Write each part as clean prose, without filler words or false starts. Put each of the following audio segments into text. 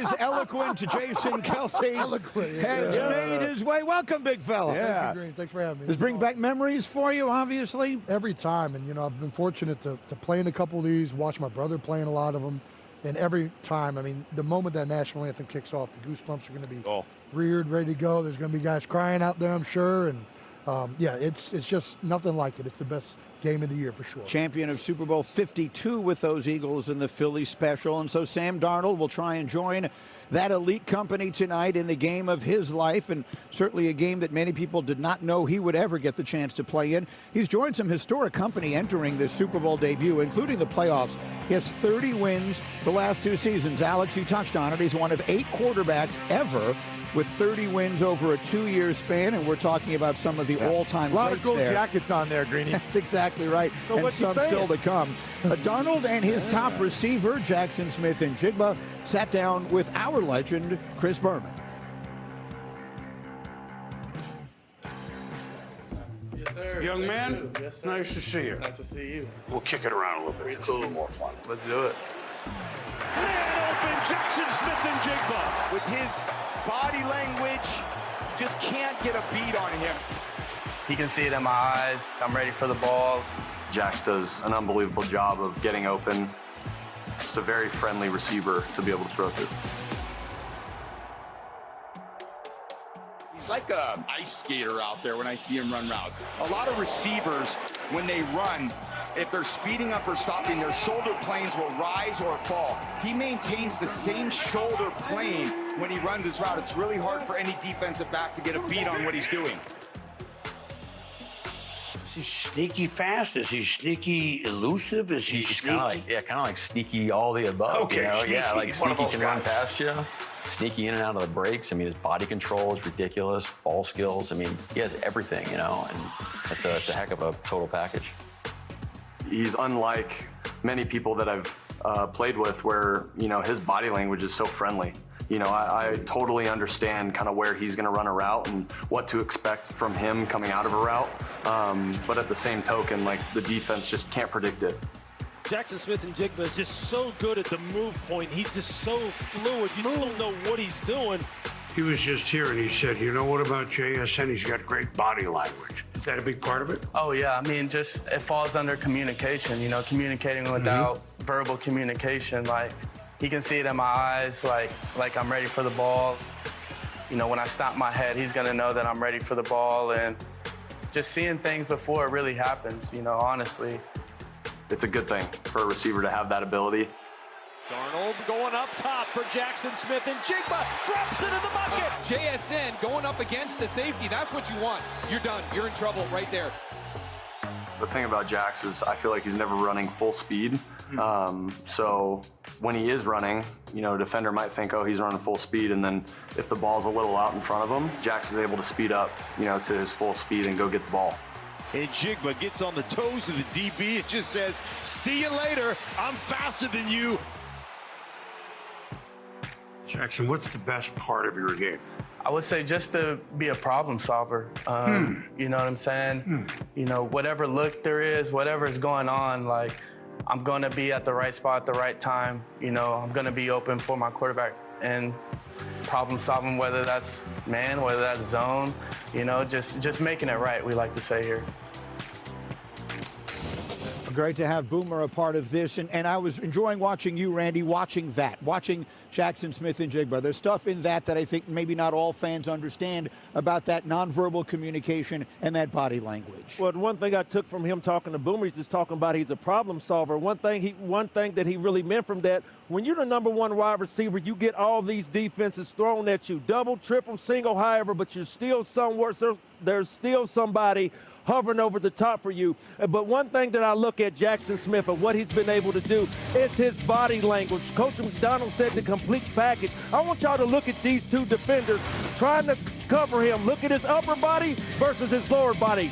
always eloquent Jason Kelce has made his way. Welcome, big fella. Yeah. Thanks for having me. Does it bring back memories for you, obviously? Every time. And, I've been fortunate to play in a couple of these, watch my brother play in a lot of them. And every time, the moment that national anthem kicks off, the goosebumps are going to be reared, ready to go. There's going to be guys crying out there, I'm sure. And, it's just nothing like it. It's the best game of the year for sure. Champion of Super Bowl 52 with those Eagles in the Philly special. And so Sam Darnold will try and join that elite company tonight in the game of his life, and certainly a game that many people did not know he would ever get the chance to play in. He's joined some historic company entering this Super Bowl debut, including the playoffs. He has 30 wins the last 2 seasons. Alex, you touched on it. He's one of 8 quarterbacks ever with 30 wins over a 2-year span, and we're talking about some of the all-time greats. A lot of gold there. jackets on there, Greeny. That's exactly right, So and some still to come. Darnold and his top receiver, Jackson Smith-Njigba, sat down with our legend, Chris Berman. Yes, sir. Young man, Yes, sir. nice to see you. Nice to see you. We'll kick it around a little bit. It's a little more fun. Let's do it. Man open, Jackson Smith-Njigba with his body language, just can't get a beat on him. He can see it in my eyes. I'm ready for the ball. Jax does an unbelievable job of getting open. Just a very friendly receiver to be able to throw through. He's like an ice skater out there when I see him run routes. A lot of receivers, when they run, if they're speeding up or stopping, their shoulder planes will rise or fall. He maintains the same shoulder plane when he runs his route. It's really hard for any defensive back to get a beat on what he's doing. Is he sneaky fast? Is he sneaky elusive? Is he He's sneaky? kind of like sneaky all the above. Okay, sneaky. Yeah, like He's one of sneaky those can run guys. past you, sneaky in and out of the breaks. His body control is ridiculous. Ball skills. He has everything, and it's a heck of a total package. He's unlike many people that I've played with where, his body language is so friendly. I totally understand kind of where he's going to run a route and what to expect from him coming out of a route. But at the same token, the defense just can't predict it. Jackson Smith-Njigba is just so good at the move point. He's just so fluid. You just don't know what he's doing. He was just here and he said, what about JSN? He's got great body language. Is that a big part of it? Oh, yeah. just it falls under communication, communicating without verbal communication. He can see it in my eyes, like I'm ready for the ball. When I stop my head, he's going to know that I'm ready for the ball. And just seeing things before it really happens, honestly. It's a good thing for a receiver to have that ability. Darnold going up top for Jackson Smith-Njigba. Drops it in the bucket. JSN going up against the safety, that's what you want. You're done. You're in trouble right there. The thing about Jax is I feel like he's never running full speed. So when he is running, a defender might think, oh, he's running full speed. And then if the ball's a little out in front of him, Jax is able to speed up, to his full speed and go get the ball. And Njigba gets on the toes of the DB. It just says, see you later. I'm faster than you. Jackson, what's the best part of your game? I would say just to be a problem solver. You know what I'm saying? Whatever look there is, whatever is going on, I'm going to be at the right spot at the right time. I'm going to be open for my quarterback and problem solving, whether that's man, whether that's zone, just making it right, we like to say here. Great to have Boomer a part of this, and I was enjoying watching you, Randy, watching Jackson Smith-Njigba. There's stuff in that I think maybe not all fans understand about that nonverbal communication and that body language. Well, one thing I took from him talking to Boomer, he's just talking about he's a problem solver. One thing that he really meant from that, when you're the number 1 wide receiver, you get all these defenses thrown at you, double, triple, single, however, but you're still somewhere. There's still somebody hovering over the top for you. But one thing that I look at Jackson Smith and what he's been able to do is his body language. Coach McDonald said the complete package. I want y'all to look at these 2 defenders trying to cover him. Look at his upper body versus his lower body.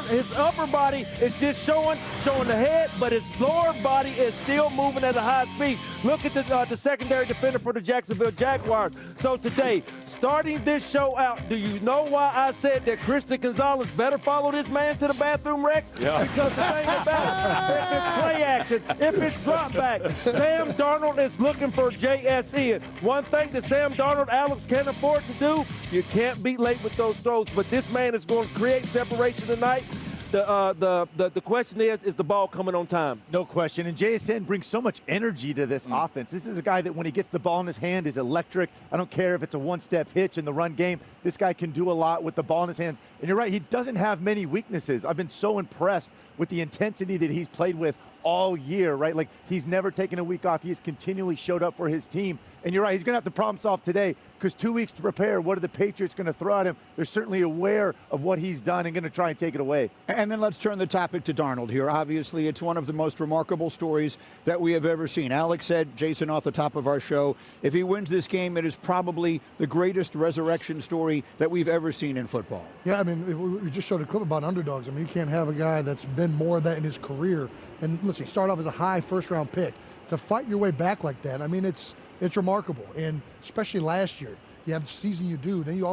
his upper body is just showing the head, but his lower body is still moving at a high speed. Look at the secondary defender for the Jacksonville Jaguars. So today, starting this show out, do you know why I said that Christian Gonzalez better follow this man to the bathroom, Rex? Yeah. Because the thing about it, if it's play action, if it's drop back, Sam Darnold is looking for JSE. One thing that Sam Darnold, Alex, can't afford to do, you can't be late with those throws. But this man is going to create separation tonight. The question is the ball coming on time? No question. And JSN brings so much energy to this offense. This is a guy that when he gets the ball in his hand is electric. I don't care if it's a one-step hitch in the run game. This guy can do a lot with the ball in his hands. And you're right, he doesn't have many weaknesses. I've been so impressed with the intensity that he's played with all year, right? Like, he's never taken a week off. He has continually showed up for his team. And you're right, he's going to have to problem solve today because 2 weeks to prepare. What are the Patriots going to throw at him? They're certainly aware of what he's done and going to try and take it away. And then let's turn the topic to Darnold here. Obviously, it's one of the most remarkable stories that we have ever seen. Alex said, Jason, off the top of our show, if he wins this game, it is probably the greatest resurrection story that we've ever seen in football. Yeah, I mean, we just showed a clip about underdogs. I mean, you can't have a guy that's been more of that in his career. And listen, start off as a high first-round pick. To fight your way back like that, I mean, it's remarkable. And especially last year, you have the season you do. Then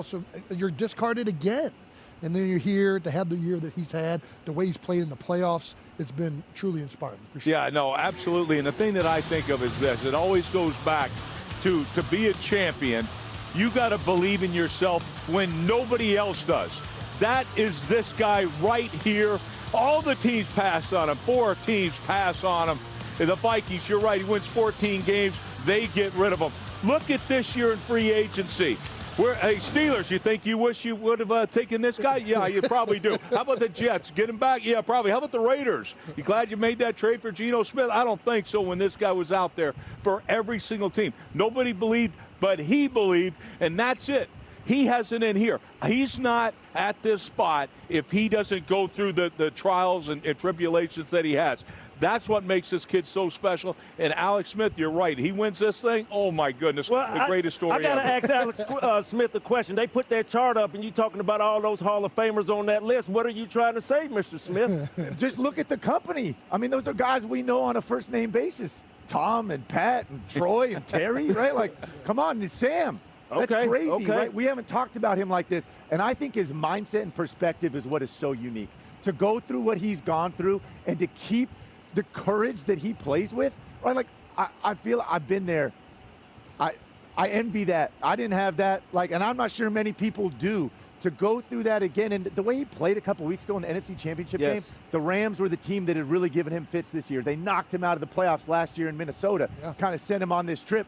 you're discarded again. And then you're here to have the year that he's had, the way he's played in the playoffs. It's been truly inspiring. For sure. Yeah, no, absolutely. And the thing that I think of is this. It always goes back to be a champion, you got to believe in yourself when nobody else does. That is this guy right here. All the teams pass on him. 4 teams pass on him. The Vikings, you're right, he wins 14 games. They get rid of him. Look at this year in free agency. Hey, Steelers, you think you wish you would have taken this guy? Yeah, you probably do. How about the Jets? Get him back? Yeah, probably. How about the Raiders? You glad you made that trade for Geno Smith? I don't think so when this guy was out there for every single team. Nobody believed, but he believed, and that's it. He hasn't in here. He's not at this spot if he doesn't go through the trials and tribulations that he has. That's what makes this kid so special. And Alex Smith, you're right. He wins this thing. Oh, my goodness. The greatest story I got to ask Alex Smith a question. They put that chart up, and you're talking about all those Hall of Famers on that list. What are you trying to say, Mr. Smith? Just look at the company. I mean, those are guys we know on a first-name basis. Tom and Pat and Troy and Terry, right? Like, come on, it's Sam. That's crazy, right? We haven't talked about him like this. And I think his mindset and perspective is what is so unique. To go through what he's gone through and to keep the courage that he plays with, right? Like, I feel I've been there. I envy that. I didn't have that. Like, and I'm not sure many people do. To go through that again, and the way he played a couple weeks ago in the NFC Championship game, the Rams were the team that had really given him fits this year. They knocked him out of the playoffs last year in Minnesota, kind of sent him on this trip.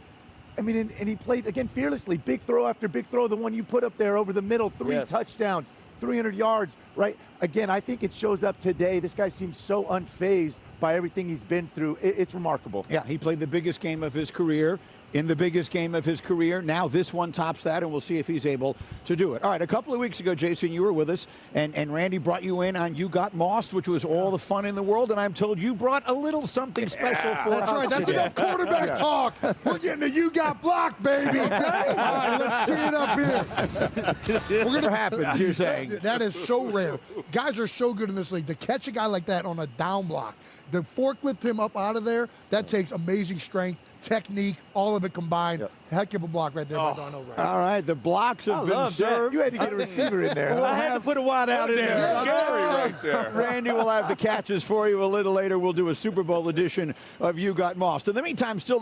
I mean, and he played, again, fearlessly. Big throw after big throw, the one you put up there over the middle, 3 touchdowns, 300 yards, right? Again, I think it shows up today. This guy seems so unfazed by everything he's been through. It's remarkable. Yeah, he played the biggest game of his career in the biggest game of his career. Now this one tops that, and we'll see if he's able to do it. All right, a couple of weeks ago, Jason, you were with us, and Randy brought you in on You Got Mossed, which was all the fun in the world, and I'm told you brought a little something special for us. That's right. That's enough quarterback talk. We're getting to You Got Blocked, baby. All right, let's tee it up here. We're gonna happens, you're saying. That is so rare. Guys are so good in this league. To catch a guy like that on a down block, to forklift him up out of there, that takes amazing strength, technique, all of it combined. Heck of a block right there by Darnold. Right. All right, the blocks have been served. You had to get a receiver in there. Well, I had to put a wide out in there. Scary right there. Randy will have the catches for you a little later. We'll do a Super Bowl edition of You Got Mossed. In the meantime, still